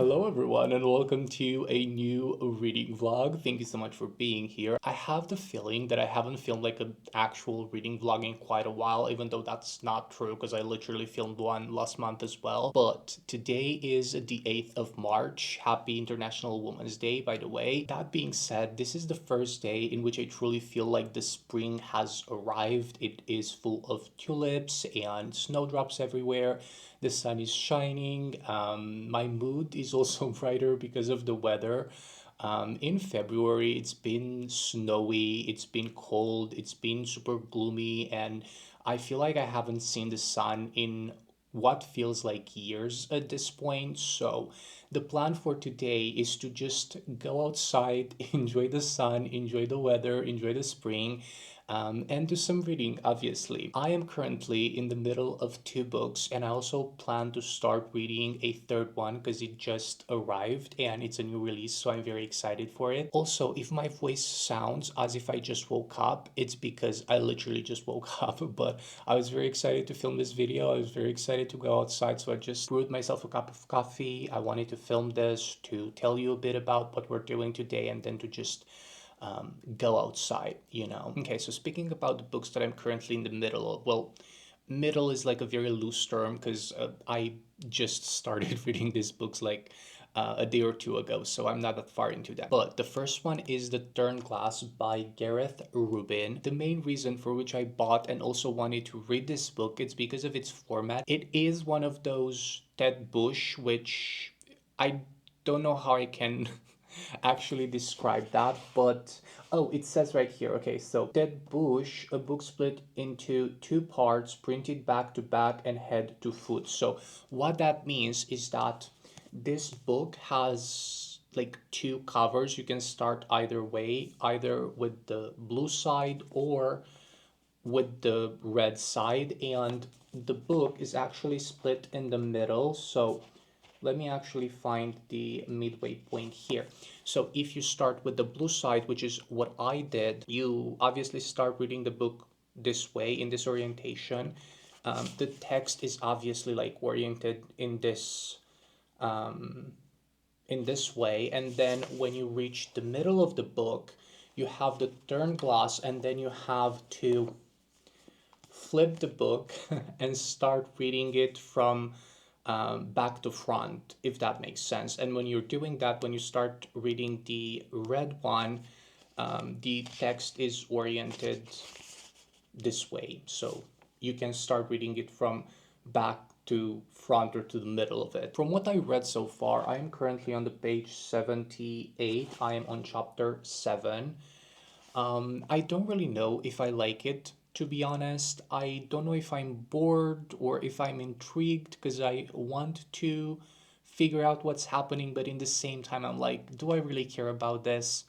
Hello, everyone, and welcome to a new reading vlog. Thank you so much for being here. I have the feeling that I haven't filmed like an actual reading vlog in quite a while, even though that's not true because I literally filmed one last month as well. But today is the 8th of March. Happy International Women's Day, by the way. That being said, this is the first day in which I truly feel like the spring has arrived. It is full of tulips and snowdrops everywhere. The sun is shining. My mood is also brighter because of the weather. In February, it's been snowy, it's been cold, it's been super gloomy, and I feel like I haven't seen the sun in what feels like years at this point. So, the plan for today is to just go outside, enjoy the sun, enjoy the weather, enjoy the spring, and do some reading, obviously. I am currently in the middle of two books, and I also plan to start reading a third one because it just arrived and it's a new release, so I'm very excited for it. Also, if my voice sounds as if I just woke up, it's because I literally just woke up, but I was very excited to film this video. I was very excited to go outside, so I just brewed myself a cup of coffee. I wanted to film this to tell you a bit about what we're doing today and then to just go outside. Okay, so speaking about the books that I'm currently in the middle of, well, middle is like a very loose term because I just started reading these books like a day or two ago, so I'm not that far into that. But the first one is The Turnglass by Gareth Rubin. The main reason for which I bought and also wanted to read this book is because of its format. It is one of those Ted Bush, which I don't know how I can actually describe that, but oh, it says right here. Okay, so Dead Bush, a book split into two parts, printed back to back and head to foot. So what that means is that this book has like two covers. You can start either way, either with the blue side or with the red side, and the book is actually split in the middle. So let me actually find the midway point here. So if you start with the blue side, which is what I did, you obviously start reading the book this way in this orientation. The text is obviously like oriented in this way, and then when you reach the middle of the book, you have the turn glass, and then you have to flip the book and start reading it from back to front, if that makes sense. And when you're doing that, when you start reading the red one, the text is oriented this way. So you can start reading it from back to front or to the middle of it. From what I read so far, I am currently on the page 78. I am on chapter 7. I don't really know if I like it, to be honest. I don't know if I'm bored or if I'm intrigued because I want to figure out what's happening, but in the same time, I'm like, do I really care about this?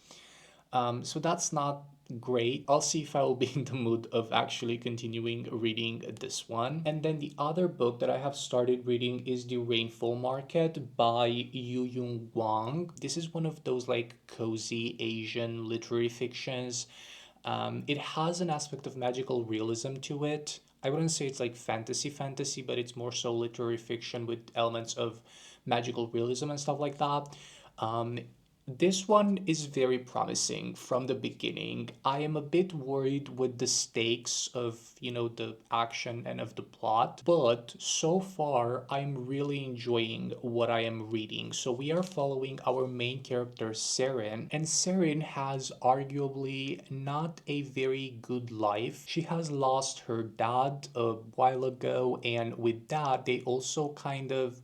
So that's not great. I'll see if I will be in the mood of actually continuing reading this one. And then the other book that I have started reading is The Rainfall Market by Yu Yung Wang. This is one of those like cozy Asian literary fictions. It has an aspect of magical realism to it. I wouldn't say it's like fantasy, but it's more so literary fiction with elements of magical realism and stuff like that. Um, this one is very promising from the beginning. I am a bit worried with the stakes of, the action and of the plot, but so far I'm really enjoying what I am reading. So we are following our main character, Seren, and Seren has arguably not a very good life. She has lost her dad a while ago, and with that, they also kind of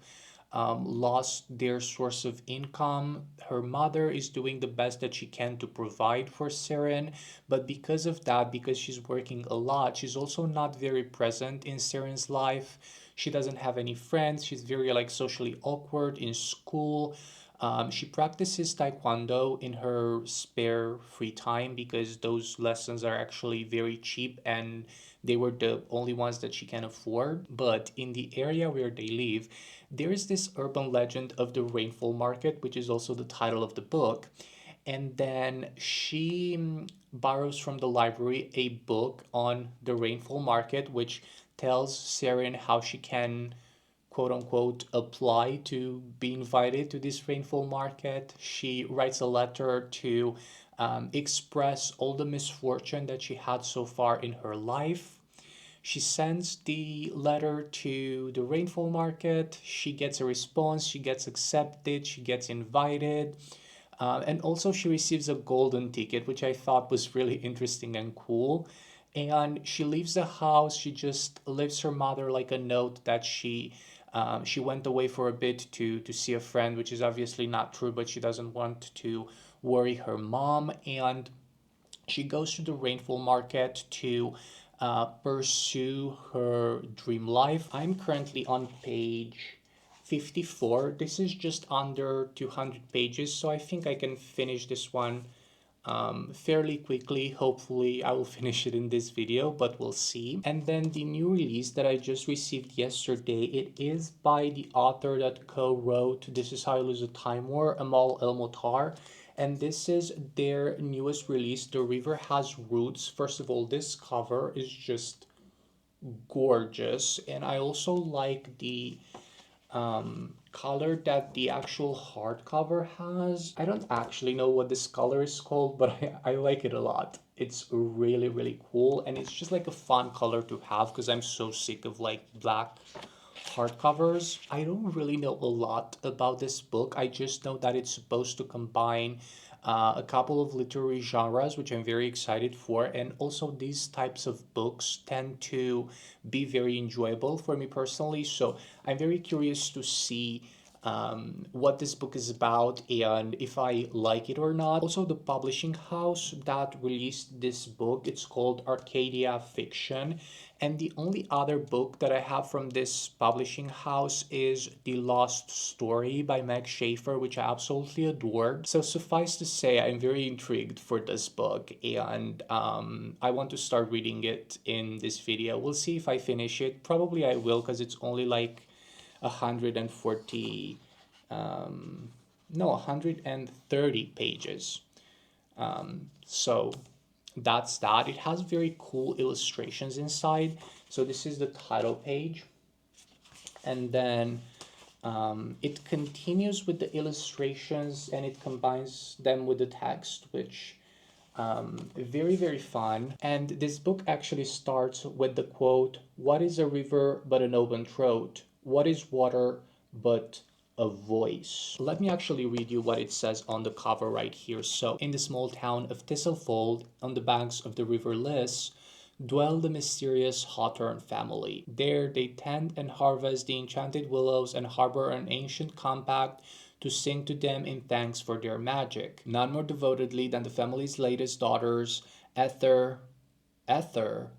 lost their source of income. Her mother is doing the best that she can to provide for Seren, but because of that, because she's working a lot, she's also not very present in Seren's life. She doesn't have any friends. She's very like socially awkward in school. She practices taekwondo in her spare free time because those lessons are actually very cheap and they were the only ones that she can afford. But in the area where they live, there is this urban legend of the rainfall market, which is also the title of the book. And then she borrows from the library a book on the rainfall market, which tells Seren how she can quote unquote apply to be invited to this rainfall market. She writes a letter to express all the misfortune that she had so far in her life. She sends the letter to the rainfall market. She gets a response. She gets accepted. She gets invited. And also, she receives a golden ticket, which I thought was really interesting and cool. And she leaves the house. She just leaves her mother like a note that she went away for a bit to see a friend, which is obviously not true, but she doesn't want to worry her mom. And she goes to the rainfall market to pursue her dream life. I'm currently on page 54. This is just under 200 pages, so I think I can finish this one fairly quickly. Hopefully, I will finish it in this video, but we'll see. And then the new release that I just received yesterday, it is by the author that co-wrote This Is How You Lose a Time War, Amal El-Motar. And this is their newest release, The River Has Roots. First of all, this cover is just gorgeous. And I also like the color that the actual hardcover has. I don't actually know what this color is called, but I like it a lot. It's really, really cool. And it's just like a fun color to have because I'm so sick of like black hardcovers. I don't really know a lot about this book. I just know that it's supposed to combine a couple of literary genres, which I'm very excited for. And also, these types of books tend to be very enjoyable for me personally. So I'm very curious to see what this book is about and if I like it or not. Also, the publishing house that released this book, it's called Arcadia Fiction. And the only other book that I have from this publishing house is The Lost Story by Meg Schaefer, which I absolutely adored. So suffice to say, I'm very intrigued for this book and I want to start reading it in this video. We'll see if I finish it. Probably I will because it's only like 140 no 130 pages, so that's that. It has very cool illustrations inside. So this is the title page, and then it continues with the illustrations and it combines them with the text, which very, very fun. And this book actually starts with the quote, "What is a river but an open throat? What is water but a voice?" Let me actually read you what it says on the cover right here. So, in the small town of Thistlefold, on the banks of the river Liss, dwell the mysterious Hawthorne family. There they tend and harvest the enchanted willows and harbor an ancient compact to sing to them in thanks for their magic. None more devotedly than the family's latest daughters, Esther, Esther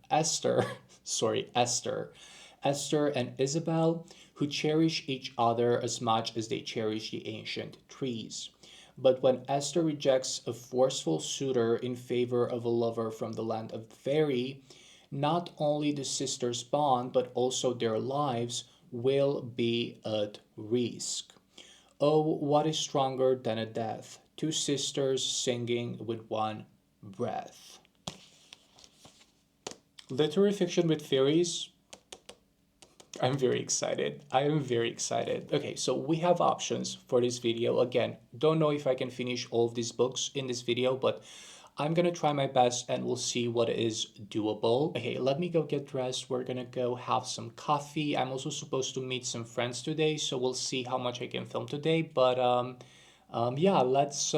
and Isabel, who cherish each other as much as they cherish the ancient trees. But when Esther rejects a forceful suitor in favor of a lover from the land of fairy, not only the sisters' bond, but also their lives will be at risk. Oh, what is stronger than a death? Two sisters singing with one breath. Literary fiction with fairies. I'm very excited. I am very excited. Okay, so we have options for this video. Again, don't know if I can finish all of these books in this video, but I'm gonna try my best and we'll see what is doable. Okay, let me go get dressed. We're gonna go have some coffee. I'm also supposed to meet some friends today, so we'll see how much I can film today. But yeah, let's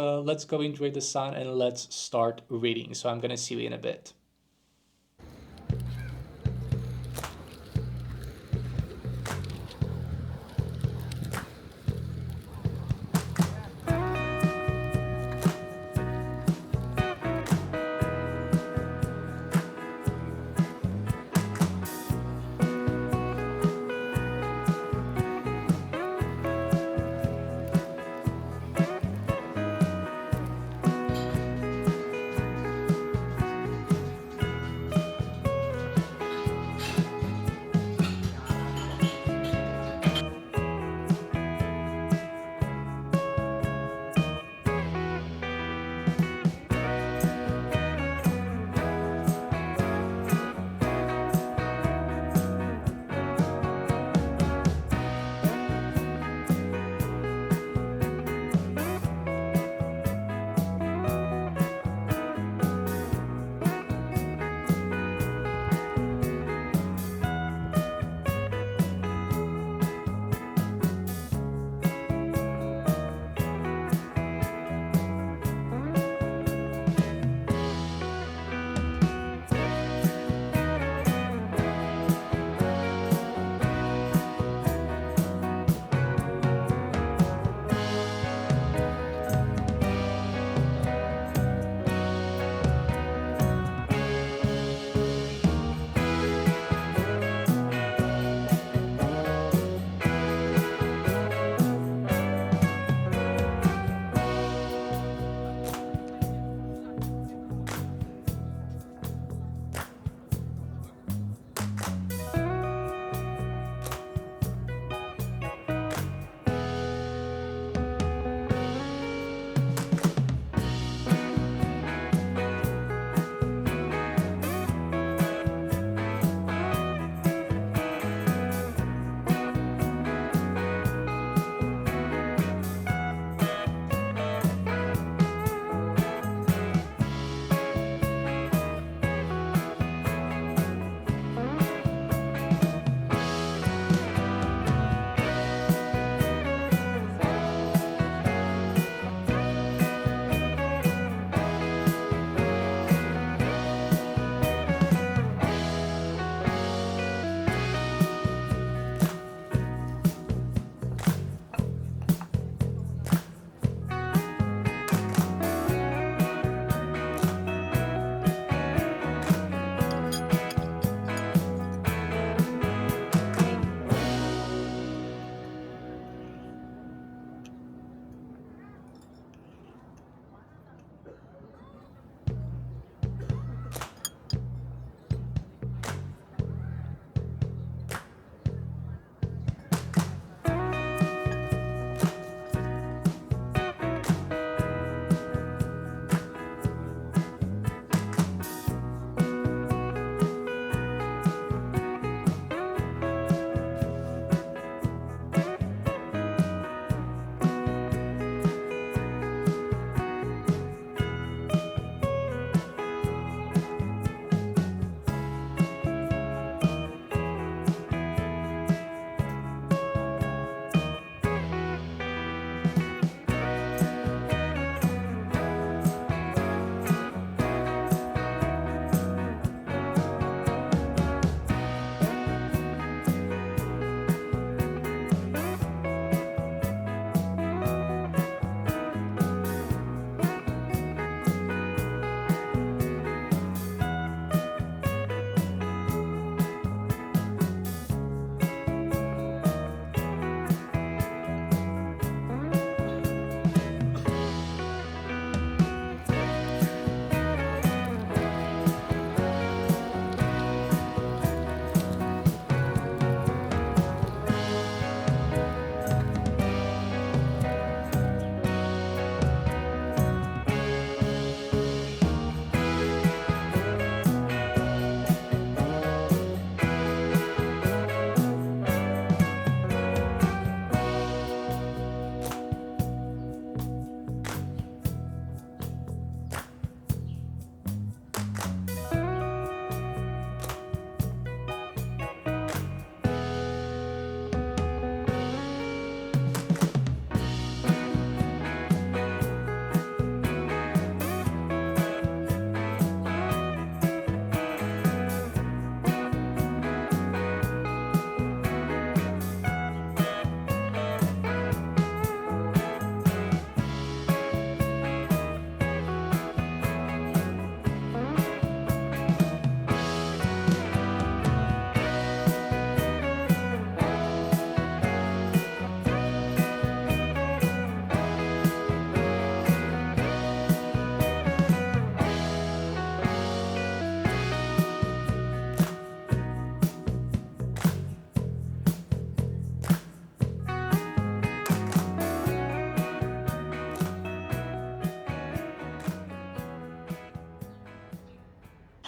go enjoy the sun and let's start reading. So I'm gonna see you in a bit.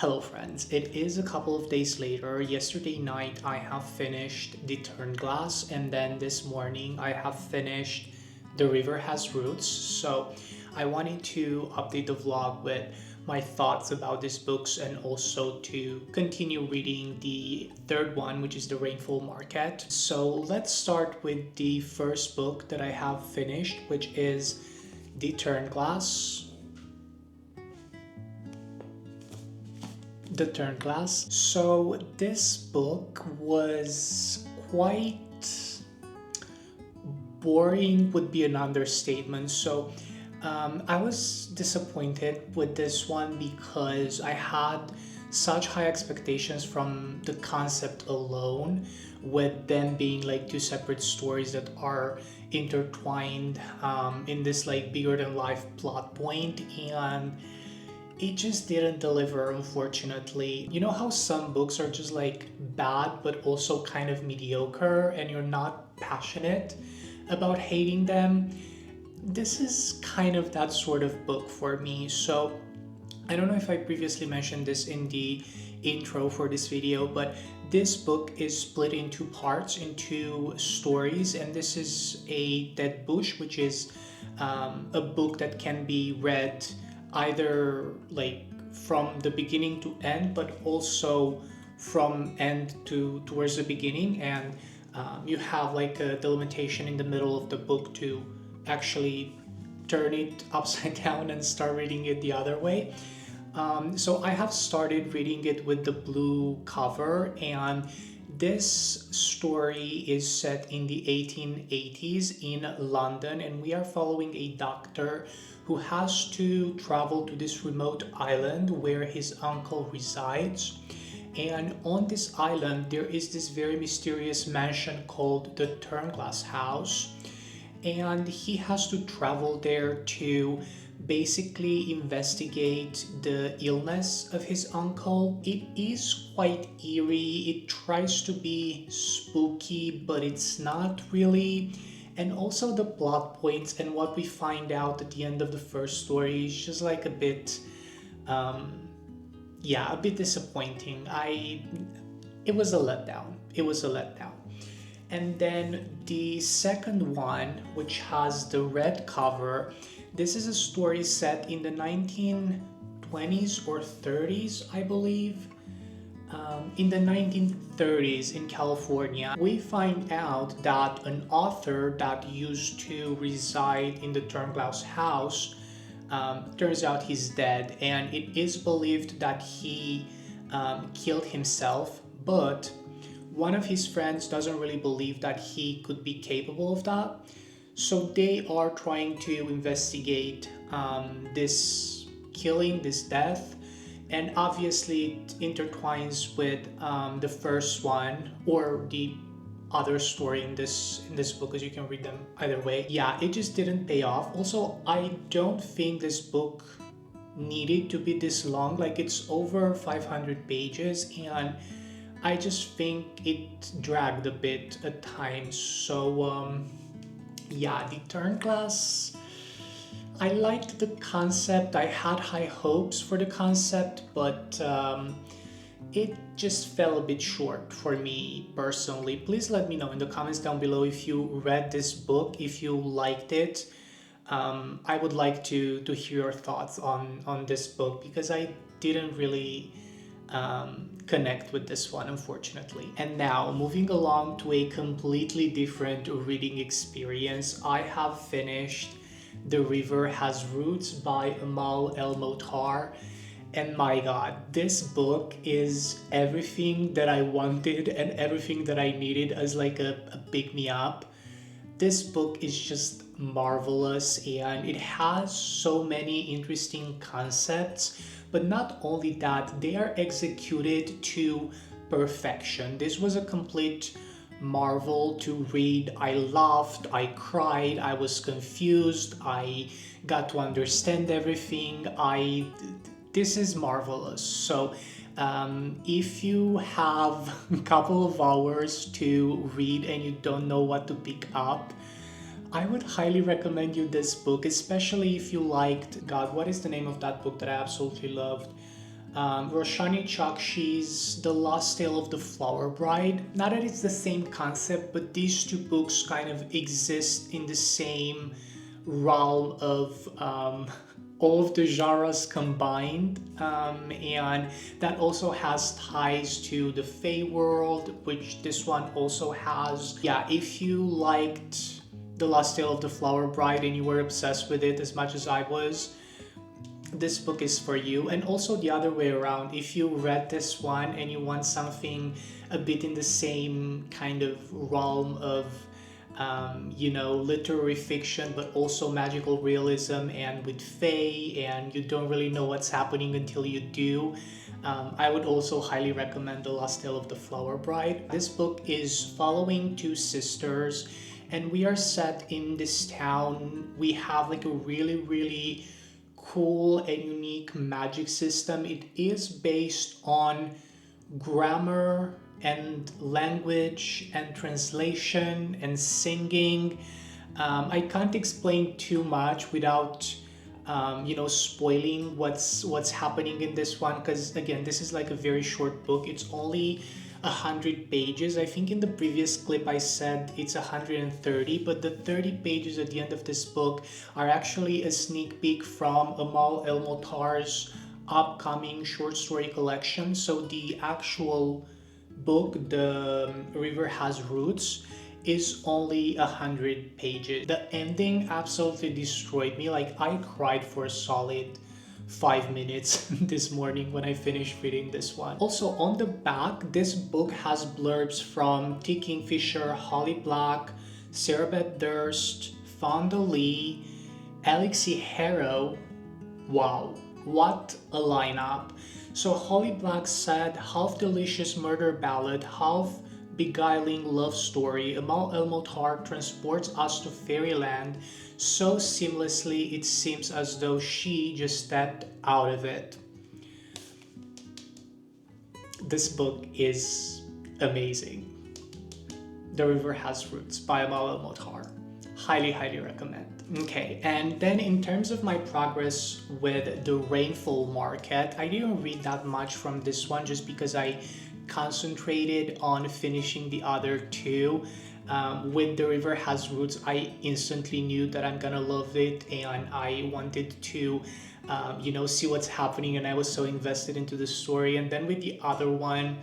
Hello friends, it is a couple of days later. Yesterday night I have finished the Turnglass, and then this morning I have finished The River Has Roots. So I wanted to update the vlog with my thoughts about these books and also to continue reading the third one, which is The Rainfall Market. So let's start with the first book that I have finished, which is The Turnglass. The Turnglass. So this book was quite boring, would be an understatement. So I was disappointed with this one because I had such high expectations from the concept alone, with them being like two separate stories that are intertwined in this like bigger than life plot point, and it just didn't deliver, unfortunately. You know how some books are just like bad but also kind of mediocre and you're not passionate about hating them? This is kind of that sort of book for me. So I don't know if I previously mentioned this in the intro for this video, but this book is split into parts, into stories, and this is a Dead Bush, which is a book that can be read either like from the beginning to end, but also from end to towards the beginning, and you have like a delimitation in the middle of the book to actually turn it upside down and start reading it the other way. So I have started reading it with the blue cover, and this story is set in the 1880s in London, and we are following a doctor who has to travel to this remote island where his uncle resides. And on this island, there is this very mysterious mansion called the Turnglass House. And he has to travel there to basically investigate the illness of his uncle. It is quite eerie. It tries to be spooky, but it's not really. And also the plot points and what we find out at the end of the first story is just like a bit a bit disappointing. It was a letdown. It was a letdown. And then the second one, which has the red cover, this is a story set in the 1920s or 30s, I believe. In the 1930s in California, we find out that an author that used to reside in the Turnglass house, turns out he's dead, and it is believed that he killed himself, but one of his friends doesn't really believe that he could be capable of that. So they are trying to investigate this killing, this death, and obviously it intertwines with the first one or the other story in this book, as you can read them either way. Yeah, it just didn't pay off. Also, I don't think this book needed to be this long. Like, it's over 500 pages, and I just think it dragged a bit at times. So yeah, the Turnglass, I liked the concept. I had high hopes for the concept, but it just fell a bit short for me personally. Please let me know in the comments down below if you read this book, if you liked it. I would like to hear your thoughts on this book, because I didn't really connect with this one, unfortunately. And now, moving along to a completely different reading experience, I have finished The River Has Roots by Amal El-Motar. And my god, this book is everything that I wanted and everything that I needed as like a pick-me-up. This book is just marvelous, and it has so many interesting concepts, but not only that, they are executed to perfection. This was a complete marvel to read. I laughed, I cried, I was confused, I got to understand everything. This is marvelous. So if you have a couple of hours to read and you don't know what to pick up, I would highly recommend you this book, especially if you liked, God, what is the name of that book that I absolutely loved? Roshani Chakshi's The Lost Tale of the Flower Bride. Not that it's the same concept, but these two books kind of exist in the same realm of all of the genres combined. And that also has ties to the Fae world, which this one also has. Yeah, if you liked The Lost Tale of the Flower Bride and you were obsessed with it as much as I was, this book is for you. And also the other way around, if you read this one and you want something a bit in the same kind of realm of literary fiction, but also magical realism and with fae, and you don't really know what's happening until you do, I would also highly recommend The Lost Tale of the Flower Bride. This book is following two sisters, and we are set in this town. We have like a really, really cool and unique magic system. It is based on grammar and language and translation and singing. I can't explain too much without spoiling what's happening in this one, because again, this is like a very short book. It's only 100 pages. I think in the previous clip I said it's 130, but the 30 pages at the end of this book are actually a sneak peek from Amal El-Motar's upcoming short story collection. So the actual book, The River Has Roots, is only 100 pages. The ending absolutely destroyed me. Like, I cried for a solid 5 minutes this morning when I finished reading this one. Also, on the back, this book has blurbs from T. Kingfisher, Holly Black, Sarah Beth Durst, Fonda Lee, Alexi Harrow. Wow, what a lineup. So Holly Black said, half delicious murder ballad, half beguiling love story. Amal El-Motar transports us to fairyland so seamlessly it seems as though she just stepped out of it. This book is amazing. The River Has Roots by Amal El-Motar. Highly, highly recommend. Okay, and then in terms of my progress with the rainfall market, I didn't read that much from this one just because I concentrated on finishing the other two. With The River Has Roots, I instantly knew that I'm gonna love it, and I wanted to see what's happening, and I was so invested into the story. And then with the other one,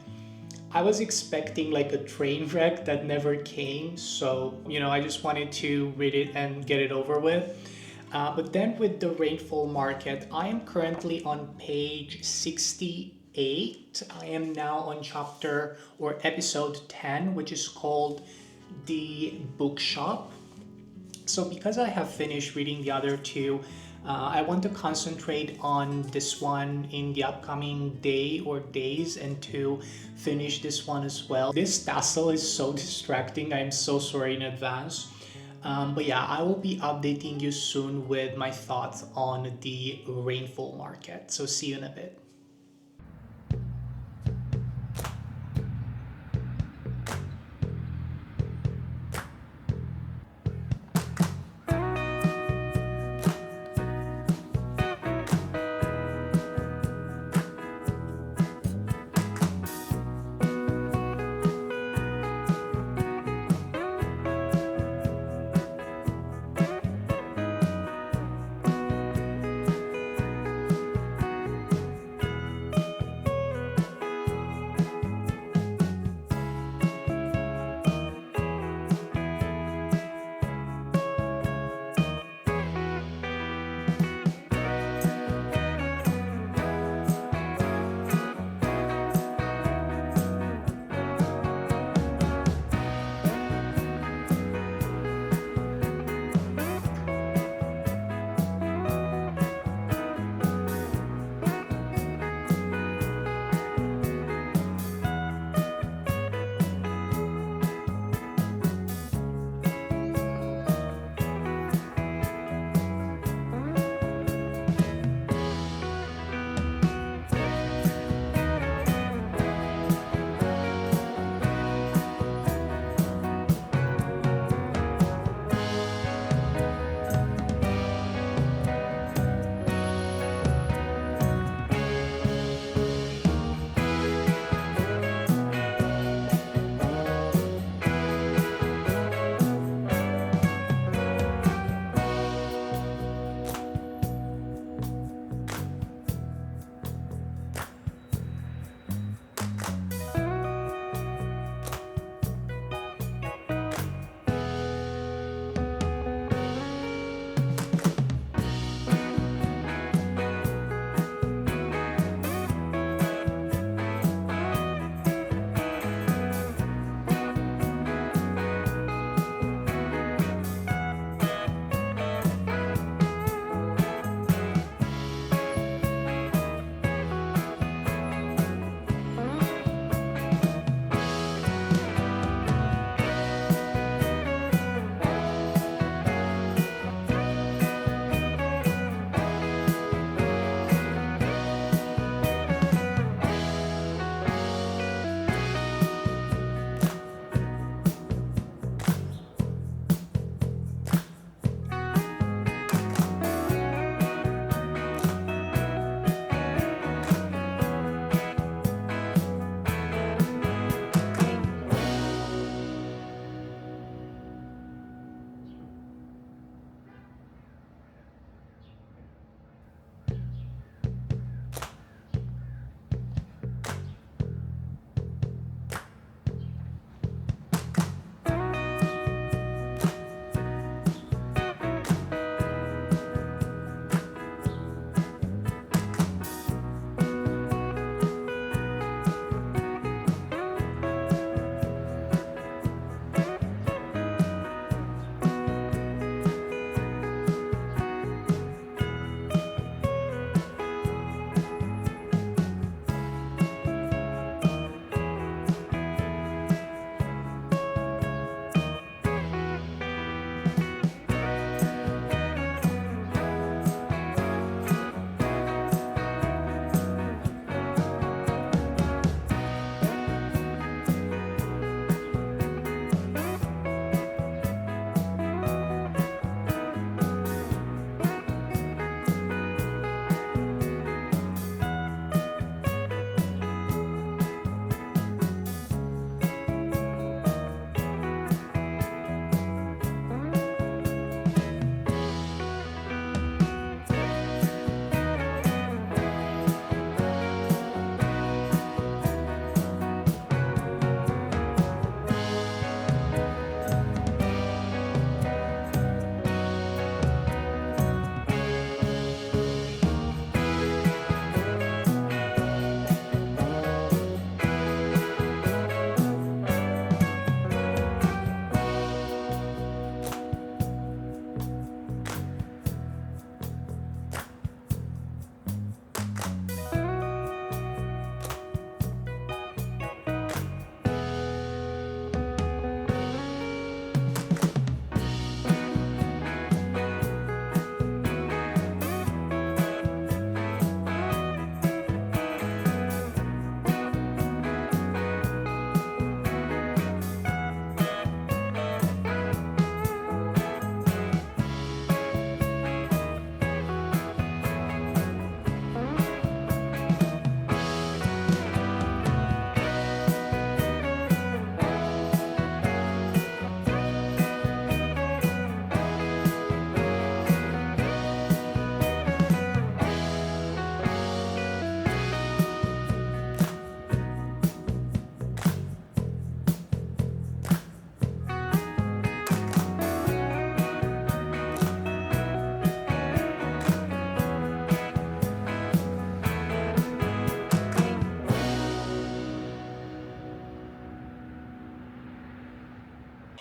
I was expecting like a train wreck that never came, so I just wanted to read it and get it over with. But then with the rainfall market, I am currently on page 68. I am now on chapter or episode 10, which is called The Bookshop. So because I have finished reading the other two, I want to concentrate on this one in the upcoming day or days and to finish this one as well. This tassel is so distracting. I'm so sorry in advance. But yeah, I will be updating you soon with my thoughts on the rainfall market. So see you in a bit.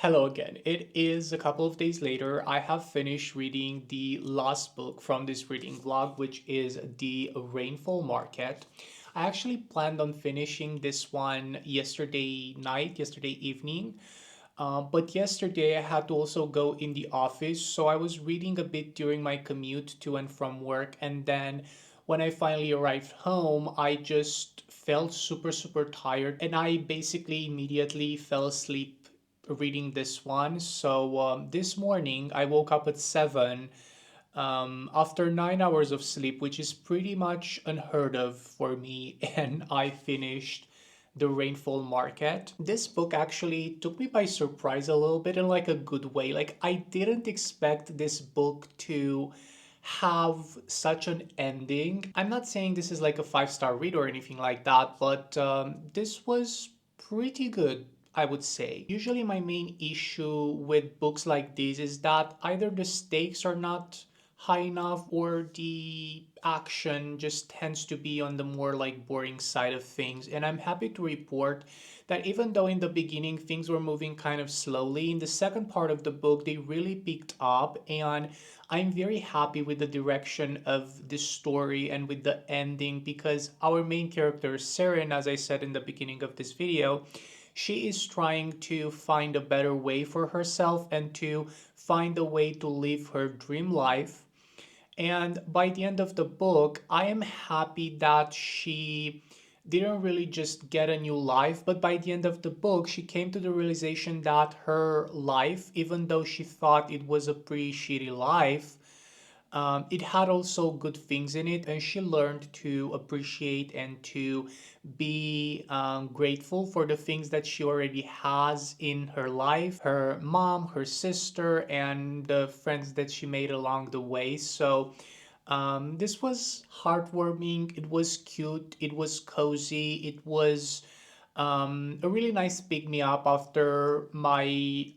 Hello again. It is a couple of days later. I have finished reading the last book from this reading vlog, which is The Rainfall Market. I actually planned on finishing this one yesterday night, yesterday evening. But yesterday I had to also go in the office, so I was reading a bit during my commute to and from work. And then when I finally arrived home, I just felt super, super tired, and I basically immediately fell asleep reading this one. So this morning I woke up at 7 after 9 hours of sleep, which is pretty much unheard of for me, and I finished The Rainfall Market. This book actually took me by surprise a little bit in like a good way. Like, I didn't expect this book to have such an ending. I'm not saying this is like a five-star read or anything like that, but this was pretty good, I would say. Usually, my main issue with books like this is that either the stakes are not high enough or the action just tends to be on the more like boring side of things. And I'm happy to report that even though in the beginning things were moving kind of slowly, in the second part of the book they really picked up, and I'm very happy with the direction of this story and with the ending, because our main character Seren, as I said in the beginning of this video, she is trying to find a better way for herself and to find a way to live her dream life. And by the end of the book, I am happy that she didn't really just get a new life, but by the end of the book, she came to the realization that her life, even though she thought it was a pretty shitty life, it had also good things in it, and she learned to appreciate and to be grateful for the things that she already has in her life, her mom, her sister, and the friends that she made along the way. So this was heartwarming, it was cute, it was cozy, it was a really nice pick me up after my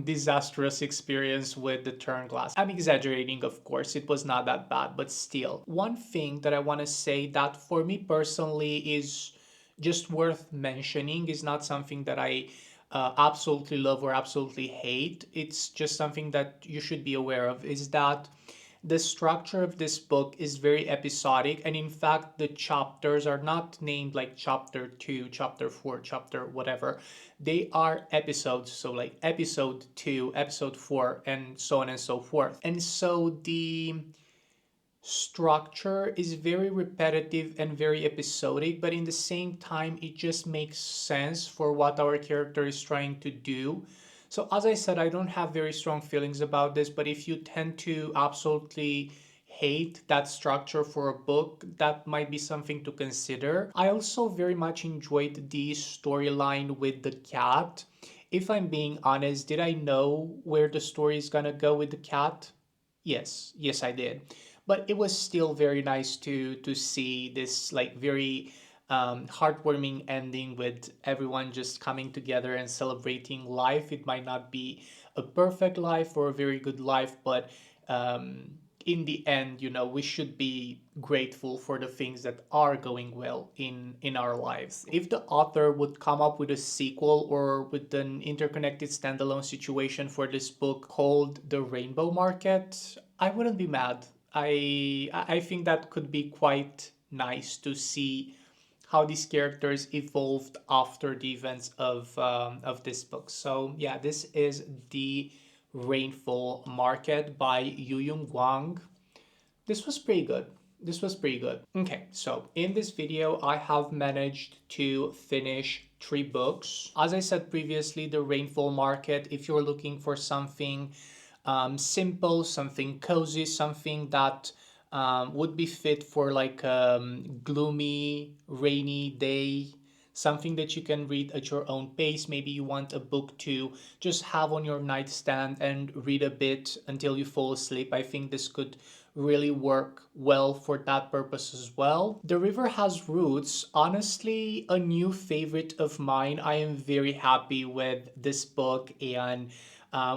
disastrous experience with the Turnglass. I'm exaggerating, of course, it was not that bad, but still. One thing that I want to say that for me personally is just worth mentioning, is not something that I absolutely love or absolutely hate. It's just something that you should be aware of, is that the structure of this book is very episodic, and in fact the chapters are not named like chapter 2, chapter 4, chapter whatever. They are episodes, so like episode 2, episode 4, and so on and so forth. And so the structure is very repetitive and very episodic, but in the same time, it just makes sense for what our character is trying to do. So, as I said, I don't have very strong feelings about this, but if you tend to absolutely hate that structure for a book, that might be something to consider. I also very much enjoyed the storyline with the cat. If I'm being honest, did I know where the story is gonna go with the cat? Yes, I did. But it was still very nice to see this like very heartwarming ending with everyone just coming together and celebrating life. It might not be a perfect life or a very good life, but in the end, you know, we should be grateful for the things that are going well in our lives. If the author would come up with a sequel or with an interconnected standalone situation for this book called The Rainbow Market, I wouldn't be mad. I think that could be quite nice to see how these characters evolved after the events of this book. So yeah, this is The Rainfall Market by Yu Yung Wang. This was pretty good. This was pretty good. Okay, so in this video, I have managed to finish 3 books. As I said previously, The Rainfall Market, if you're looking for something simple, something cozy, something that would be fit for like a gloomy, rainy day, something that you can read at your own pace. Maybe you want a book to just have on your nightstand and read a bit until you fall asleep. I think this could really work well for that purpose as well. The River Has Roots, honestly, a new favorite of mine. I am very happy with this book and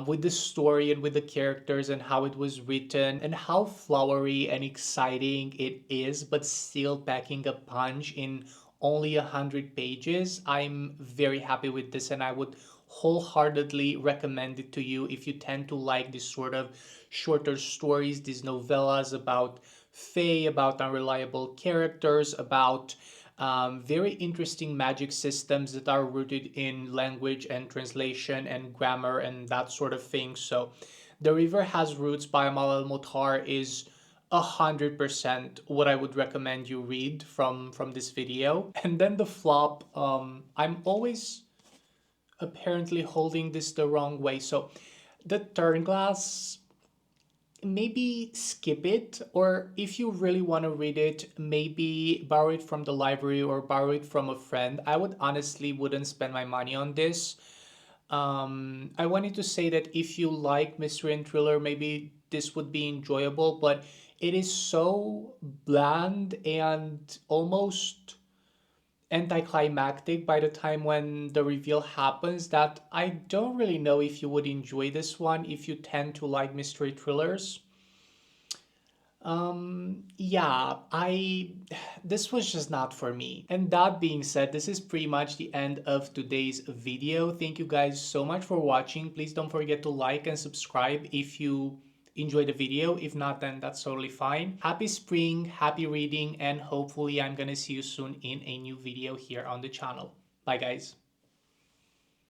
with the story and with the characters and how it was written and how flowery and exciting it is, but still packing a punch in only 100 pages. I'm very happy with this, and I would wholeheartedly recommend it to you if you tend to like this sort of shorter stories, these novellas about fae, about unreliable characters, about very interesting magic systems that are rooted in language and translation and grammar and that sort of thing. So, The River Has Roots by Amal Al Motar is 100% what I would recommend you read from this video. And then the flop, I'm always apparently holding this the wrong way. So the Turnglass, maybe skip it, or if you really want to read it, maybe borrow it from the library or borrow it from a friend. I would honestly wouldn't spend my money on this. I wanted to say that if you like mystery and thriller, maybe this would be enjoyable, but it is so bland and almost anticlimactic by the time when the reveal happens that I don't really know if you would enjoy this one if you tend to like mystery thrillers. Yeah, I this was just not for me. And that being said, this is pretty much the end of today's video. Thank you guys so much for watching. Please don't forget to like and subscribe if you enjoyed the video. If not, then that's totally fine. Happy spring, happy reading, and hopefully I'm gonna see you soon in a new video here on the channel. Bye guys.